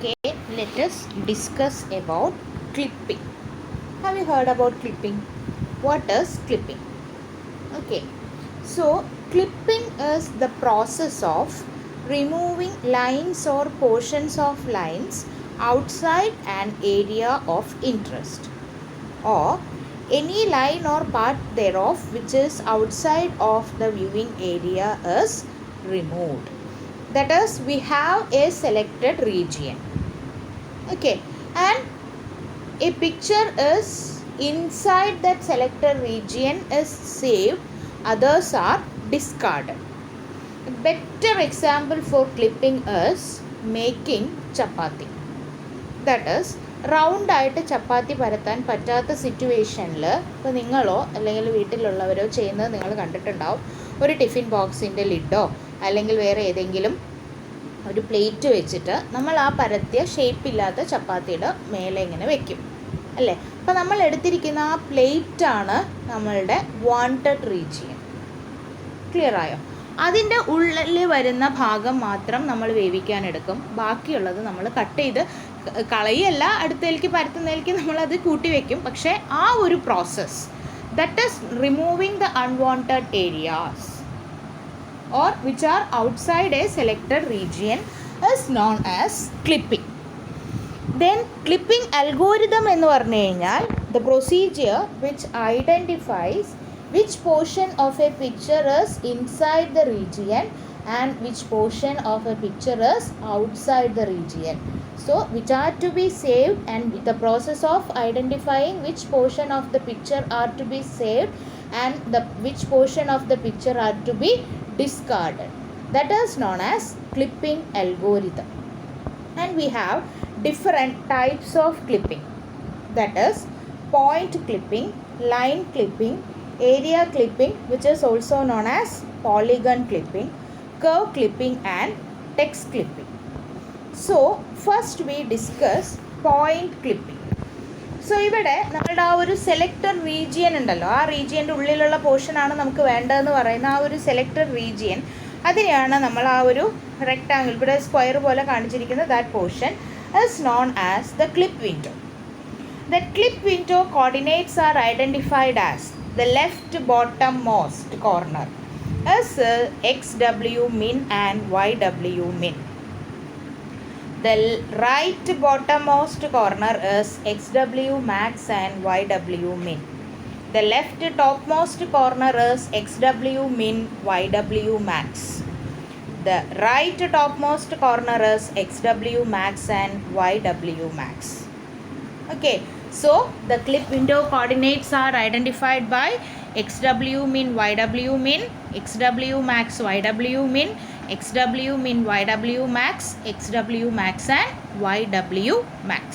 Okay, let us discuss about clipping. Have you heard about clipping? What is clipping? Okay, so clipping is the process of removing lines or portions of lines outside an area of interest, or any line or part thereof which is outside of the viewing area is removed. That is, we have a selected region. Okay, and a picture is inside that selected region is saved, others are discarded. A better example for clipping is making chapati. That is, round ആയിട്ട് ചപ്പാത്തി പരത്താൻ പറ്റാത്ത സിറ്റുവേഷനിൽ ഇപ്പോൾ നിങ്ങളോ അല്ലെങ്കിൽ വീട്ടിലുള്ളവരോ ചെയ്യുന്നത് നിങ്ങൾ കണ്ടിട്ടുണ്ടാവും. ഒരു ടിഫിൻ ബോക്സിൻ്റെ ലിഡോ അല്ലെങ്കിൽ വേറെ ഏതെങ്കിലും ഒരു പ്ലേറ്റ് വെച്ചിട്ട് നമ്മൾ ആ പരത്തിയ ഷേപ്പില്ലാത്ത ചപ്പാത്തിയുടെ മേലെ ഇങ്ങനെ വെക്കും അല്ലേ. അപ്പോൾ നമ്മൾ എടുത്തിരിക്കുന്ന ആ പ്ലേറ്റാണ് നമ്മളുടെ വാണ്ടഡ് റീജിയൻ. ക്ലിയർ ആയോ? അതിൻ്റെ ഉള്ളിൽ വരുന്ന ഭാഗം മാത്രം നമ്മൾ വേവിക്കാൻ എടുക്കും, ബാക്കിയുള്ളത് നമ്മൾ കട്ട് ചെയ്ത് കളയല്ല, അടുത്തേക്ക് പരത്തുന്നതിലേക്ക് നമ്മളത് കൂട്ടി വയ്ക്കും. പക്ഷേ ആ ഒരു process, that is removing the unwanted areas or which are outside a selected region is known as clipping. Then clipping algorithm എന്ന് പറഞ്ഞു കഴിഞ്ഞാൽ the procedure which identifies which portion of a picture is inside the region and which portion of a picture is outside the region. So which are to be saved, and the process of identifying which portion of the picture are to be saved and which portion of the picture are to be discarded, that is known as clipping algorithm. And we have different types of clipping, that is point clipping, line clipping, area clipping, which is also known as polygon clipping, curve clipping and text clipping. So first we discuss point clipping. So ഇവിടെ നമ്മളുടെ ആ ഒരു selected region ഉണ്ടല്ലോ, ആ റീജിയൻ്റെ ഉള്ളിലുള്ള പോർഷനാണ് നമുക്ക് വേണ്ടതെന്ന് പറയുന്ന ആ ഒരു സെലക്ടഡ് റീജിയൻ, അതിനെയാണ് നമ്മൾ ആ ഒരു റെക്ടാങ്കിൾ ഇവിടെ സ്ക്വയർ പോലെ കാണിച്ചിരിക്കുന്ന that portion is known as the clip window. The clip window coordinates are identified as the left bottommost corner is xw min and yw min. The right bottommost corner is xw max and yw min. The left topmost corner is xw min yw max. The right topmost corner is xw max and yw max. Okay, so the clip window coordinates are identified by xw min yw min, xw max yw min, xw min yw max, xw max and yw max.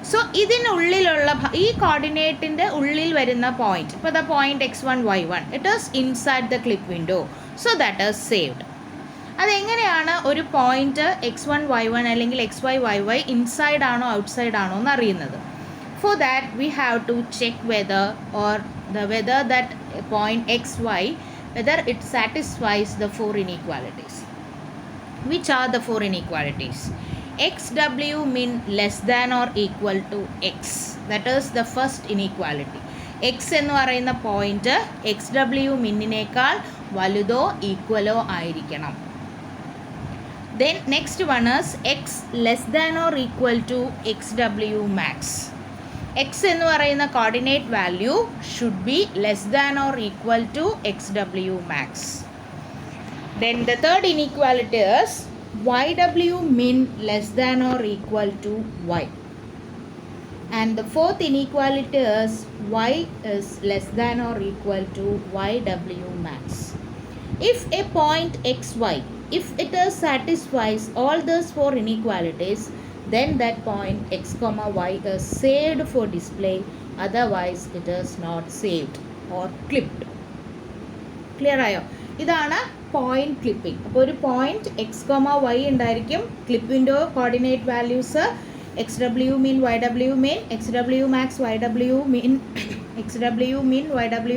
So ഇതിനുള്ളിലുള്ള ഈ കോർഡിനേറ്റിൻ്റെ ഉള്ളിൽ വരുന്ന point, ഇപ്പോൾ the point x1 y1, it is inside the clip window, so that is saved. അതെങ്ങനെയാണ് ഒരു point x1 y1 അല്ലെങ്കിൽ xy yy inside ആണോ ഔട്ട്സൈഡ് ആണോ എന്ന് അറിയുന്നത്? For that we have to check whether that point xy, whether it satisfies the four inequalities. Which are the four inequalities? xw min less than or equal to x, that is the first inequality. x എന്ന് പറയുന്ന point xw മിന്നിനേക്കാൾ വലുതോ ഈക്വലോ ആയിരിക്കണം. Then next one is x less than or equal to xw max. x എന്ന് പറയുന്ന coordinate value should be less than or equal to xw max. Then the third inequality is yw min less than or equal to y. And the fourth inequality is y is less than or equal to yw max. If a point xy, if it satisfies all those four inequalities, then that point x comma y is saved for display, otherwise it is not saved or clipped. Clear ആയോ? ഇതാണ് point clipping. അപ്പോൾ ഒരു point X comma Y ഉണ്ടായിരിക്കും, clip window coordinate values xw min yw min, xw max yw min, xw min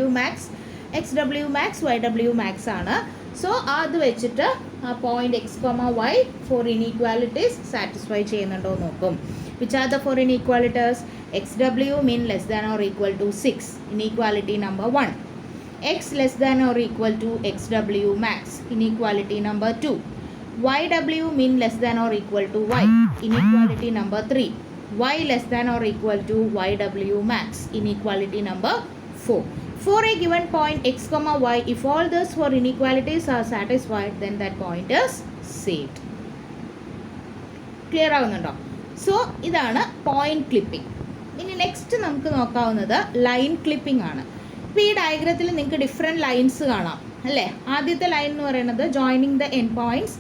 yw max, X W max Y W max ആണ്. So അത് വെച്ചിട്ട് point X comma Y four inequalities satisfy ചെയ്യുന്നുണ്ടോ നോക്കും. Which are the four inequalities? X W min less than or equal to 6, inequality number 1. X less than or equal to X W max, inequality number 2. YW mean less than or equal to y, inequality number 3. Y less than or equal to YW max, inequality number 4. For a given point x comma y, if all those four inequalities are satisfied, then that point is saved. Clear ആവുന്നുണ്ടോ? So ഇതാണ് point clipping. ഇനി next നമുക്ക് നോക്കാവുന്നത് line clipping ആണ്. ഇപ്പോൾ ഈ ഡയഗ്രത്തിൽ നിങ്ങൾക്ക് different lines കാണാം അല്ലേ. ആദ്യത്തെ ലൈൻ എന്ന് പറയുന്നത് joining the end points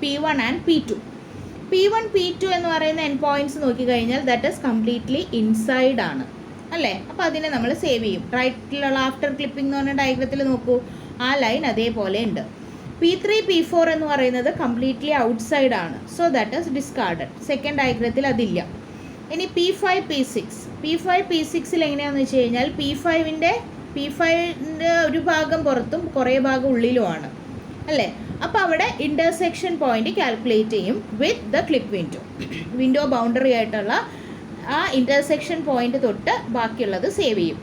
P1 and P2. P1 P2 എന്ന് പറയുന്ന എൻഡ് പോയിൻറ്റ്സ് നോക്കിക്കഴിഞ്ഞാൽ ദാറ്റ് ഈസ് കംപ്ലീറ്റ്ലി ഇൻസൈഡ് ആണ് അല്ലേ. അപ്പോൾ അതിനെ നമ്മൾ സേവ് ചെയ്യും. റൈറ്റിലുള്ള ആഫ്റ്റർ ക്ലിപ്പിംഗ് എന്ന് പറഞ്ഞ ഡയഗ്രത്തിൽ നോക്കൂ, ആ ലൈൻ അതേപോലെ ഉണ്ട്. P3 P4 എന്ന് പറയുന്നത് കംപ്ലീറ്റ്ലി ഔട്ട്സൈഡ് ആണ്. So that is discarded. Second ഡയഗ്രത്തിൽ അതില്ല. ഇനി P5 P6 എങ്ങനെയാണെന്ന് വെച്ച് കഴിഞ്ഞാൽ P5ൻ്റെ ഒരു ഭാഗം പുറത്തും കുറേ ഭാഗം ഉള്ളിലുമാണ് അല്ലേ. അപ്പോൾ അവിടെ ഇൻ്റർസെക്ഷൻ പോയിന്റ് കാൽക്കുലേറ്റ് ചെയ്യും with the clip window boundary ആയിട്ടുള്ള ആ ഇൻ്റർസെക്ഷൻ പോയിന്റ് തൊട്ട് ബാക്കിയുള്ളത് സേവ് ചെയ്യും.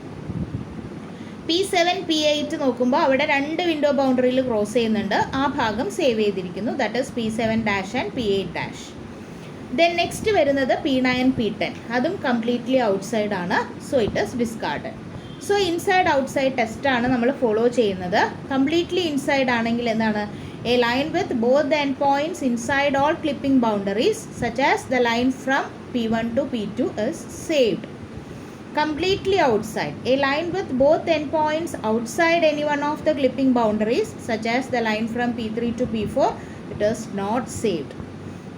P7 P8 നോക്കുമ്പോൾ അവിടെ 2 വിൻഡോ ബൗണ്ടറിയിൽ ക്രോസ് ചെയ്യുന്നുണ്ട്, ആ ഭാഗം സേവ് ചെയ്തിരിക്കുന്നു. That is P7 dash and P8 dash. Then next വരുന്നത് P9 P10, അതും കംപ്ലീറ്റ്ലി ഔട്ട്സൈഡ് ആണ്. So it is discarded. So inside outside ടെസ്റ്റാണ് നമ്മൾ ഫോളോ ചെയ്യുന്നത്. കംപ്ലീറ്റ്ലി ഇൻസൈഡ് ആണെങ്കിൽ എന്താണ്? A line with both the endpoints inside all clipping boundaries, such as the line from P1 to P2, is saved. Completely outside, a line with both endpoints outside any one of the clipping boundaries, such as the line from P3 to P4, it is not saved.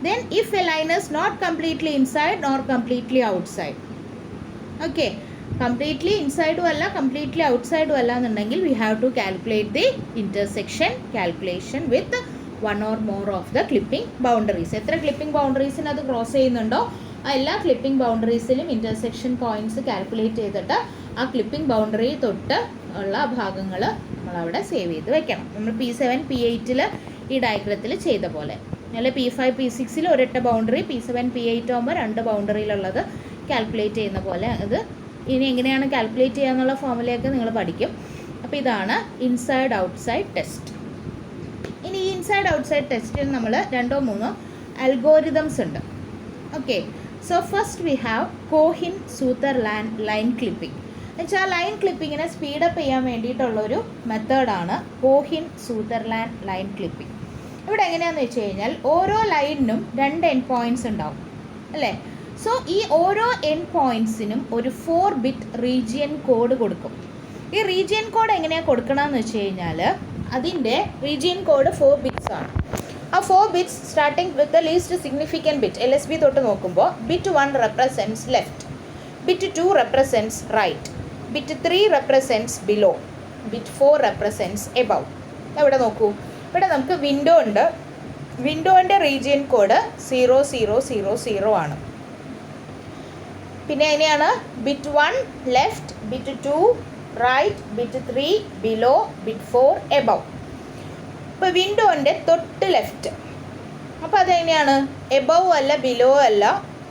Then, if a line is not completely inside nor completely outside, okay. Completely ഇൻസൈഡും അല്ല completely ഔട്ട്സൈഡും അല്ല എന്നുണ്ടെങ്കിൽ we have to calculate the intersection calculation with 1 or more of the clipping boundaries. എത്ര clipping ബൗണ്ടറീസിന് അത് cross ചെയ്യുന്നുണ്ടോ ആ എല്ലാ ക്ലിപ്പിംഗ് ബൗണ്ടറീസിലും ഇൻ്റർസെക്ഷൻ പോയിൻറ്റ്സ് കാൽക്കുലേറ്റ് ചെയ്തിട്ട് ആ ക്ലിപ്പിംഗ് ബൗണ്ടറി തൊട്ട് ഉള്ള ഭാഗങ്ങൾ നമ്മളവിടെ സേവ് ചെയ്ത് വെക്കണം. നമ്മൾ P7 P8 ഈ ഡയഗ്രത്തിൽ ചെയ്ത പോലെ, അല്ലെ P5 P6 ഒരൊറ്റ ബൗണ്ടറി, P7 P8 ആകുമ്പോൾ 2 ബൗണ്ടറിയിലുള്ളത് കാൽക്കുലേറ്റ് ചെയ്യുന്ന പോലെ. അത് ഇനി എങ്ങനെയാണ് കാൽക്കുലേറ്റ് ചെയ്യുക എന്നുള്ള ഫോമുലയൊക്കെ നിങ്ങൾ പഠിക്കും. അപ്പോൾ ഇതാണ് ഇൻസൈഡ് ഔട്ട്സൈഡ് ടെസ്റ്റ്. ഇനി ഈ ഇൻസൈഡ് ഔട്ട്സൈഡ് ടെസ്റ്റിൽ നമ്മൾ 2 or 3 അൽഗോരിതംസ് ഉണ്ട്. Okay, so first we have Cohen Sutherland line clipping. എന്നുവെച്ചാൽ ലൈൻ ക്ലിപ്പിങ്ങിനെ സ്പീഡപ്പ് ചെയ്യാൻ വേണ്ടിയിട്ടുള്ളൊരു മെത്തേഡാണ് കോഹിൻ സൂതർലാൻഡ് ലൈൻ ക്ലിപ്പിംഗ്. ഇവിടെ എങ്ങനെയാണെന്ന് വെച്ച് കഴിഞ്ഞാൽ ഓരോ ലൈനിനും 2 എൻഡ് പോയിൻറ്റ്സ് ഉണ്ടാവും അല്ലേ. സോ ഈ ഓരോ എൻഡ് പോയിൻറ്റ്സിനും ഒരു 4-bit റീജിയൻ കോഡ് കൊടുക്കും. ഈ റീജിയൻ കോഡ് എങ്ങനെയാണ് കൊടുക്കണമെന്ന് വെച്ച് കഴിഞ്ഞാൽ അതിൻ്റെ റീജിയൻ കോഡ് 4 bits ആണ്. ആ 4 bits starting with the least significant bit LSB തൊട്ട് നോക്കുമ്പോൾ bit 1 represents left, bit 2 represents right, bit 3 represents below, bit 4 represents above. എവിടെ നോക്കൂ, ഇവിടെ നമുക്ക് വിൻഡോ ഉണ്ട്. വിൻഡോൻ്റെ റീജിയൻ കോഡ് 0000 ആണ്. പിന്നെ എങ്ങനെയാണ് bit 1 left, bit 2 right, bit 3 below, bit 4 above. ഇപ്പോൾ വിൻഡോൻ്റെ തൊട്ട് ലെഫ്റ്റ്, അപ്പോൾ അതെങ്ങനെയാണ് എബവ് അല്ല ബിലോ അല്ല,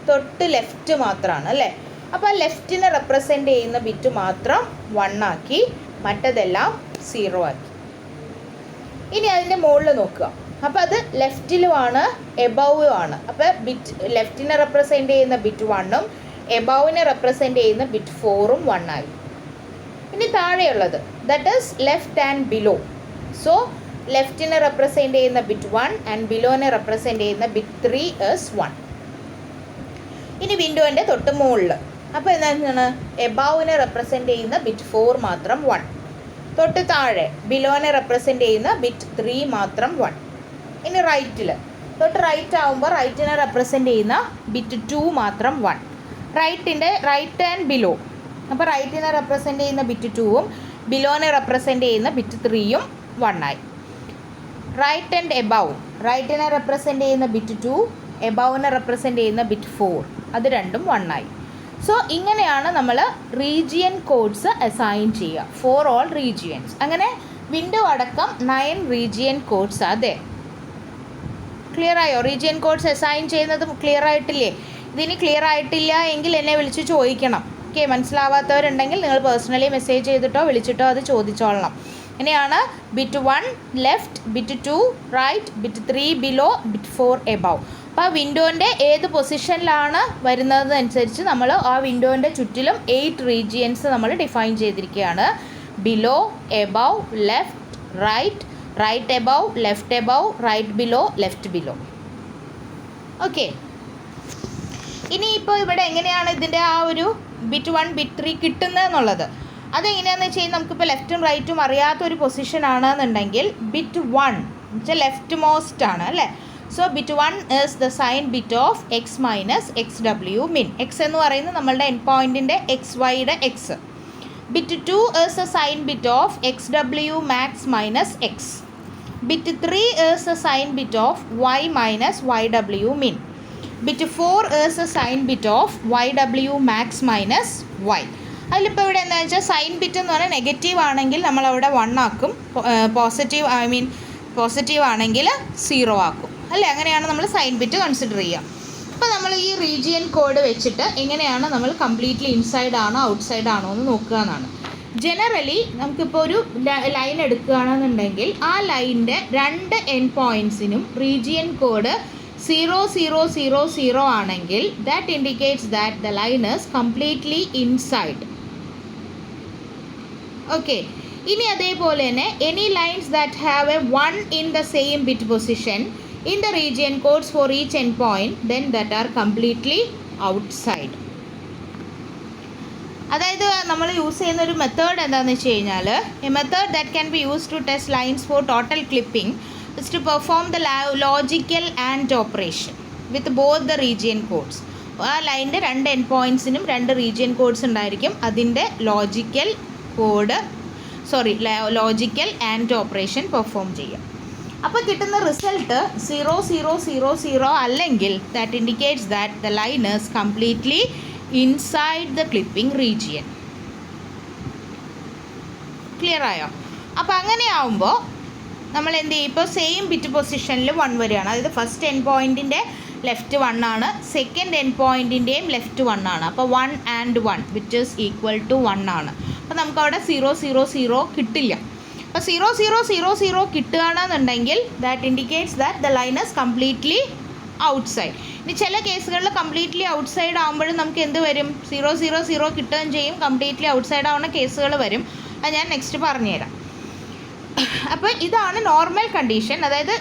തൊട്ട് ലെഫ്റ്റ് മാത്രമാണ് അല്ലേ. അപ്പോൾ ആ ലെഫ്റ്റിനെ റെപ്രസെൻ്റ് ചെയ്യുന്ന ബിറ്റ് മാത്രം 1 ആക്കി, മറ്റതെല്ലാം 0 ആക്കി. ഇനി അതിൻ്റെ മുകളിൽ നോക്കുക, അപ്പോൾ അത് ലെഫ്റ്റിലുമാണ് എബവും ആണ്. അപ്പോൾ ബിറ്റ് ലെഫ്റ്റിനെ റെപ്രസെൻ്റ് ചെയ്യുന്ന ബിറ്റ് 1ഉം എബവിനെ റെപ്രസെൻ്റ് ചെയ്യുന്ന ബിറ്റ് 4ഉം 1 ആയി. ഇനി താഴെയുള്ളത് that is left and below. So ലെഫ്റ്റിനെ റെപ്രസെൻ്റ് ചെയ്യുന്ന ബിറ്റ് 1 ആൻഡ് ബിലോനെ റെപ്രസെൻ്റ് ചെയ്യുന്ന ബിറ്റ് 3 ഈസ് 1. ഇനി വിൻഡോൻ്റെ തൊട്ട് മുകളിൽ, അപ്പോൾ എന്താണ് എബവിനെ റെപ്രസെൻ്റ് ചെയ്യുന്ന ബിറ്റ് 4 മാത്രം 1. തൊട്ട് താഴെ ബിലോനെ റെപ്രസെൻ്റ് ചെയ്യുന്ന ബിറ്റ് 3 മാത്രം 1. ഇനി റൈറ്റിൽ, തൊട്ട് റൈറ്റ് ആകുമ്പോൾ റൈറ്റിനെ റെപ്രസെൻ്റ് ചെയ്യുന്ന ബിറ്റ് 2 മാത്രം 1. റൈറ്റിൻ്റെ റൈറ്റ് ആൻഡ് ബിലോ, അപ്പോൾ റൈറ്റിനെ റെപ്രസെൻ്റ് ചെയ്യുന്ന ബിറ്റ് 2ഉം ബിലോനെ റെപ്രസെൻ്റ് ചെയ്യുന്ന ബിറ്റ് 3ഉം 1 ആയി. റൈറ്റ് ആൻഡ് എബവ്, റൈറ്റിനെ റെപ്രസെൻ്റ് ചെയ്യുന്ന ബിറ്റ് 2, എബവിനെ റെപ്രസെൻ്റ് ചെയ്യുന്ന ബിറ്റ് 4, അത് രണ്ടും 1 ആയി. സോ ഇങ്ങനെയാണ് നമ്മൾ റീജിയൻ കോഡ്സ് അസൈൻ ചെയ്യുക ഫോർ ഓൾ റീജിയൻസ്. അങ്ങനെ വിൻഡോ അടക്കം 9 റീജിയൻ കോഡ്സ്. അതെ, ക്ലിയർ ആയോ? റീജിയൻ കോഡ്സ് അസൈൻ ചെയ്യുന്നത് ക്ലിയർ ആയിട്ടില്ലേ? ഇതിന് ക്ലിയർ ആയിട്ടില്ല എങ്കിൽ എന്നെ വിളിച്ച് ചോദിക്കണം. ഓക്കെ, മനസ്സിലാവാത്തവരുണ്ടെങ്കിൽ നിങ്ങൾ പേഴ്സണലി മെസ്സേജ് ചെയ്തിട്ടോ വിളിച്ചിട്ടോ അത് ചോദിച്ചോളണം. ഇങ്ങനെയാണ് bit 1 left, bit 2 right, bit 3 below, bit 4 above. അപ്പോൾ ആ വിൻഡോൻ്റെ ഏത് പൊസിഷനിലാണ് വരുന്നതനുസരിച്ച് നമ്മൾ ആ വിൻഡോൻ്റെ ചുറ്റിലും 8 റീജിയൻസ് നമ്മൾ ഡിഫൈൻ ചെയ്തിരിക്കുകയാണ്. Below, above, left, right, right above, left above, right below, left below. Okay, ഇനിയിപ്പോൾ ഇവിടെ എങ്ങനെയാണ് ഇതിൻ്റെ ആ ഒരു ബിറ്റ് 1 ബിറ്റ് 3 കിട്ടുന്നതെന്നുള്ളത് അതെങ്ങനെയാണെന്ന് വെച്ച് കഴിഞ്ഞാൽ നമുക്കിപ്പോൾ ലെഫ്റ്റും റൈറ്റും അറിയാത്തൊരു പൊസിഷൻ ആണെന്നുണ്ടെങ്കിൽ ബിറ്റ് 1 വെച്ചാൽ ലെഫ്റ്റ് മോസ്റ്റ് ആണ് അല്ലേ. So bit 1 is the sign bit of X minus X W min. X എന്ന് പറയുന്നത് നമ്മളുടെ എൻ പോയിൻറ്റിൻ്റെ എക്സ് വൈയുടെ X. Bit 2 is the sign bit of X W max minus X. Bit 3 is the sign bit of Y minus Y W min. Bit 4 is the sign bit of Y W max minus Y. അതിലിപ്പോൾ ഇവിടെ എന്താണെന്ന് വെച്ചാൽ sign bit എന്ന് പറഞ്ഞാൽ negative ആണെങ്കിൽ നമ്മളവിടെ 1 ആക്കും, positive ആണെങ്കിൽ 0 ആക്കും അല്ലേ. അങ്ങനെയാണ് നമ്മൾ സൈൻ ബിറ്റ് കൺസിഡർ ചെയ്യുക. അപ്പോൾ നമ്മൾ ഈ റീജിയൻ കോഡ് വെച്ചിട്ട് എങ്ങനെയാണ് നമ്മൾ കംപ്ലീറ്റ്ലി ഇൻസൈഡ് ആണോ ഔട്ട്സൈഡ് ആണോ എന്ന് നോക്കുക എന്നാണ്. ജനറലി നമുക്കിപ്പോൾ ഒരു ലൈൻ എടുക്കുകയാണെന്നുണ്ടെങ്കിൽ ആ ലൈനിൻ്റെ 2 എൻ പോയിൻറ്റ്സിനും റീജിയൻ കോഡ് 0 0 0 0 ആണെങ്കിൽ that indicates that the line is completely inside. Okay, ഇനി അതേപോലെ തന്നെ any lines that have A 1 in the same bit position in the region codes for each endpoint then that are completely outside. അതായത് നമ്മൾ use ചെയ്യുന്ന ഒരു method എന്താണെന്ന് വെച്ച് കഴിഞ്ഞാൽ a method that can be use to test lines for total clipping is to perform the logical and operation with both the region codes. ആ ലൈനിൻ്റെ 2 N പോയിൻറ്റ്സിനും 2 region codes ഉണ്ടായിരിക്കും. അതിൻ്റെ ലോജിക്കൽ ആൻഡ് ഓപ്പറേഷൻ പെർഫോം ചെയ്യാം. അപ്പോൾ കിട്ടുന്ന result 0 0 0 0 അല്ലെങ്കിൽ that indicates that the line is completely inside the clipping region. Clear ആയോ? അപ്പോൾ അങ്ങനെ ആവുമ്പോൾ നമ്മൾ എന്ത് ചെയ്യും? ഇപ്പോൾ സെയിം ബിറ്റ് പൊസിഷനിൽ 1 വരികയാണ്. അതായത് ഫസ്റ്റ് എൻ പോയിൻറ്റിൻ്റെ ലെഫ്റ്റ് 1 ആണ്, സെക്കൻഡ് എൻ പോയിൻറ്റിൻ്റെയും ലെഫ്റ്റ് 1 ആണ്. അപ്പോൾ 1 and 1 which is equal to 1 ആണ്. അപ്പോൾ നമുക്കവിടെ 0 0 0 കിട്ടില്ല. അപ്പോൾ 0 0 0 0 കിട്ടുകയാണെന്നുണ്ടെങ്കിൽ that indicates that the line is completely outside. ഇനി ചില കേസുകളിൽ കംപ്ലീറ്റ്ലി ഔട്ട്സൈഡ് ആകുമ്പോഴും നമുക്ക് എന്ത് വരും? 0 0 0 കിട്ടുകയും ചെയ്യും, കംപ്ലീറ്റ്ലി ഔട്ട്സൈഡ് ആവുന്ന കേസുകൾ വരും. അത് ഞാൻ നെക്സ്റ്റ് പറഞ്ഞുതരാം. അപ്പോൾ ഇതാണ് നോർമൽ കണ്ടീഷൻ. അതായത്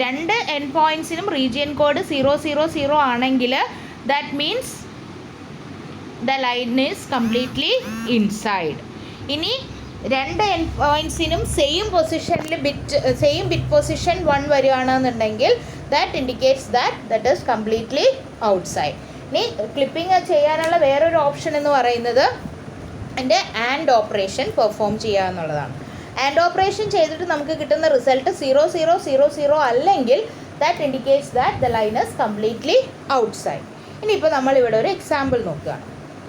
2 എൻ പോയിൻറ്റ്സിനും റീജിയൻ കോഡ് 0 0 0 ആണെങ്കിൽ that means the line is completely inside. ഇനി 2 എൻ പോയിൻറ്റ്സിനും സെയിം ബിറ്റ് പൊസിഷൻ 1 വരികയാണെന്നുണ്ടെങ്കിൽ that indicates that is completely outside. ഇനി ക്ലിപ്പിംഗ് ചെയ്യാനുള്ള വേറൊരു ഓപ്ഷൻ എന്ന് പറയുന്നത് അതിൻ്റെ ആൻഡ് ഓപ്പറേഷൻ പെർഫോം ചെയ്യുക എന്നുള്ളതാണ്. ആൻഡ് ഓപ്പറേഷൻ ചെയ്തിട്ട് നമുക്ക് കിട്ടുന്ന റിസൾട്ട് 0 0 0 0 അല്ലെങ്കിൽ that indicates that the line is completely outside. ഇനിയിപ്പോൾ നമ്മളിവിടെ ഒരു എക്സാമ്പിൾ നോക്കുകയാണ്.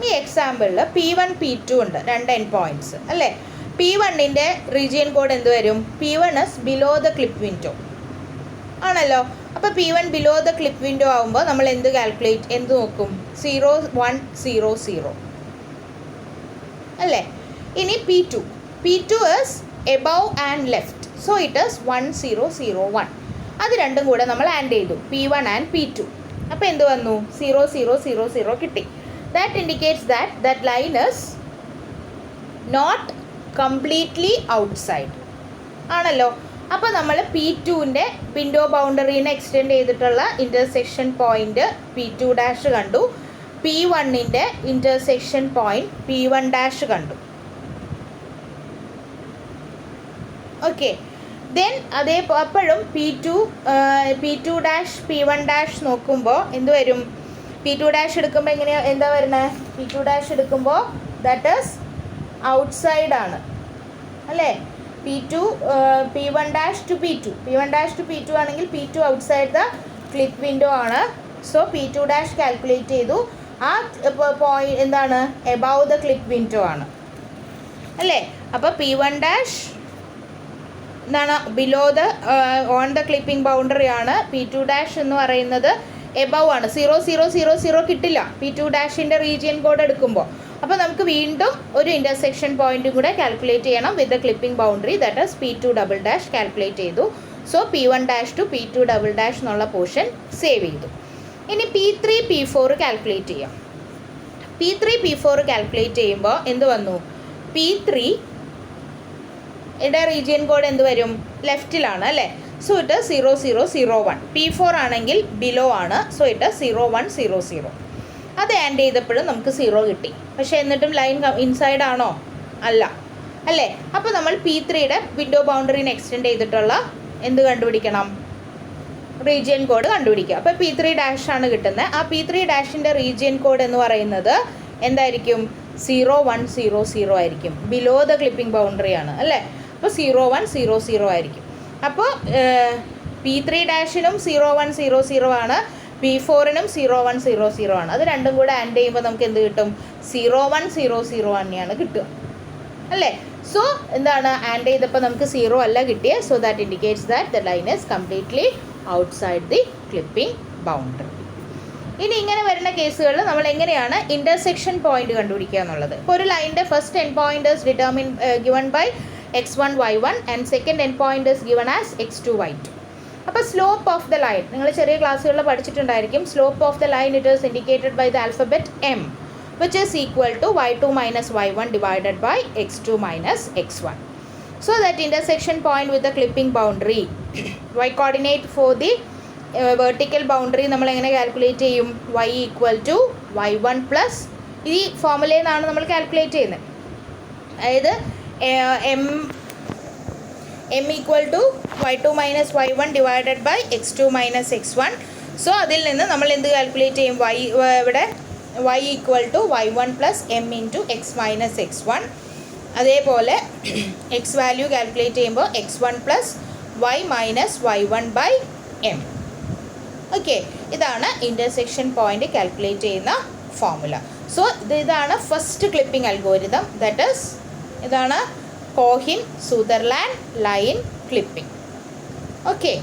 ഈ എക്സാമ്പിളിൽ P1 P2 ഉണ്ട്, 2 എൻ പോയിൻറ്റ്സ് അല്ലേ. P1ൻ്റെ റീജിയൻ കോഡ് എന്ത് വരും? P1 is below the clip window ആണല്ലോ. അപ്പോൾ P1 below the clip window ആകുമ്പോൾ നമ്മൾ എന്ത് നോക്കും? 0 1 0 0 അല്ലേ. ഇനി P2 is above and left, so it is 1 0 0 1. അത് രണ്ടും കൂടെ നമ്മൾ ആഡ് ചെയ്തു, P1 ആൻഡ് P2. അപ്പോൾ എന്ത് വന്നു? 0 0 0 0 കിട്ടി. That indicates that line is not completely outside ആണല്ലോ. അപ്പോൾ നമ്മൾ P2ൻ്റെ വിൻഡോ ബൗണ്ടറീനെ എക്സ്റ്റെൻഡ് ചെയ്തിട്ടുള്ള ഇൻ്റർസെക്ഷൻ പോയിൻ്റ് P2' കണ്ടു. P1ൻ്റെ ഇൻ്റർസെക്ഷൻ പോയിൻറ്റ് P1' കണ്ടു. ഓക്കെ, ദെൻ അപ്പോഴും P2' P1' നോക്കുമ്പോൾ എന്ത് വരും? P2' എടുക്കുമ്പോൾ എന്താ വരുന്നത്? P2' എടുക്കുമ്പോൾ ദാറ്റ് ഈസ് ഔട്ട്സൈഡ് ആണ് അല്ലേ. P1' to P2 ആണെങ്കിൽ P2 outside the clip window ആണ്. സോ P2' കാൽക്കുലേറ്റ് ചെയ്തു. ആ പോയിന്റ് എന്താണ്, എബവ് ദ ക്ലിപ്പ് വിൻഡോ ആണ് അല്ലേ. അപ്പോൾ P1 ഡാഷ് എന്താണ്, below the on the clipping boundary ആണ്. P2 ഡാഷ് എന്ന് പറയുന്നത് എബവ് ആണ്. 0000 കിട്ടില്ല P2 ഡാഷിൻ്റെ റീജിയൻ കോഡ് എടുക്കുമ്പോൾ. അപ്പോൾ നമുക്ക് വീണ്ടും ഒരു ഇൻ്റർസെക്ഷൻ പോയിൻറ്റും കൂടെ കാൽക്കുലേറ്റ് ചെയ്യണം with the clipping boundary, that is P2 double dash calculate ചെയ്തു. So P1 dash to P2 double dash എന്നുള്ള പോർഷൻ സേവ് ചെയ്തു. ഇനി P3 P4 കാൽക്കുലേറ്റ് ചെയ്യാം. P3 P4 കാൽക്കുലേറ്റ് ചെയ്യുമ്പോൾ എന്ത് വന്നു, P3 യുടെ റീജിയൻ കോഡ് എന്ത് വരും, ലെഫ്റ്റിലാണ് അല്ലേ. So it 0001. P4 ആണെങ്കിൽ ബിലോ ആണ്. So it 0100. അത് ആഡ് ചെയ്തപ്പോഴും നമുക്ക് 0 കിട്ടി. പക്ഷേ എന്നിട്ടും ലൈൻ ഇൻസൈഡ് ആണോ, അല്ല അല്ലേ. അപ്പോൾ നമ്മൾ P3യുടെ വിൻഡോ ബൗണ്ടറിനെ എക്സ്റ്റെൻഡ് ചെയ്തിട്ടുള്ള എന്ത് കണ്ടുപിടിക്കണം, റീജിയൻ കോഡ് കണ്ടുപിടിക്കുക. അപ്പോൾ P3 ഡാഷ് ആണ് കിട്ടുന്നത്. ആ P3 ഡാഷിൻ്റെ റീജിയൻ കോഡ് എന്ന് പറയുന്നത് എന്തായിരിക്കും, 0100 ആയിരിക്കും. ബിലോ ദ ക്ലിപ്പിംഗ് ബൗണ്ടറി ആണ് അല്ലേ. അപ്പോൾ 0100 ആയിരിക്കും. അപ്പോൾ P3 ഡാഷിനും 0100 ആണ്, P4നും 0100 ആണ്. അത് രണ്ടും കൂടെ ആഡ് ചെയ്യുമ്പോൾ നമുക്ക് എന്ത് കിട്ടും, 0100 തന്നെയാണ് കിട്ടുക അല്ലേ. സോ എന്താണ്, ആഡ് ചെയ്തപ്പോൾ നമുക്ക് 0 അല്ല കിട്ടിയത്. So that indicates that the line is completely outside the clipping boundary. ഇനി ഇങ്ങനെ വരുന്ന കേസുകളിൽ നമ്മൾ എങ്ങനെയാണ് ഇൻ്റർസെക്ഷൻ പോയിന്റ് കണ്ടുപിടിക്കുക എന്നുള്ളത്. ഇപ്പോൾ ഒരു ലൈനിൻ്റെ first end point is determine given by x1 y1 and second end point is given as x2 y2. അപ്പോൾ സ്ലോപ്പ് ഓഫ് ദ ലൈൻ നിങ്ങൾ ചെറിയ ക്ലാസ്സുകളിൽ പഠിച്ചിട്ടുണ്ടായിരിക്കും. Slope of the line it is indicated by the alphabet m, which is equal to y2 minus y1 divided by x2 minus x1. So that intersection point with the clipping boundary, y coordinate for the vertical boundary നമ്മൾ എങ്ങനെ calculate ചെയ്യും, y equal to y1 plus ഈ ഫോർമുലയിൽ നിന്നാണ് നമ്മൾ calculate ചെയ്യുന്നത്. അതായത് m equal to y2 minus y1 divided by x2 minus x1. So അതിൽ നിന്ന് നമ്മൾ എന്ത് കാൽക്കുലേറ്റ് ചെയ്യും, ഇവിടെ y equal to y1 plus m into x minus x1. അതേപോലെ x വാല്യൂ കാൽക്കുലേറ്റ് ചെയ്യുമ്പോൾ x1 plus y minus y1 by m. Okay, ഇതാണ് intersection point calculate ചെയ്യുന്ന ഫോർമുല. സോ ഇതാണ് first clipping algorithm, that is ഇതാണ് കോഹിൻ സുദർലാൻഡ് line clipping. Okay.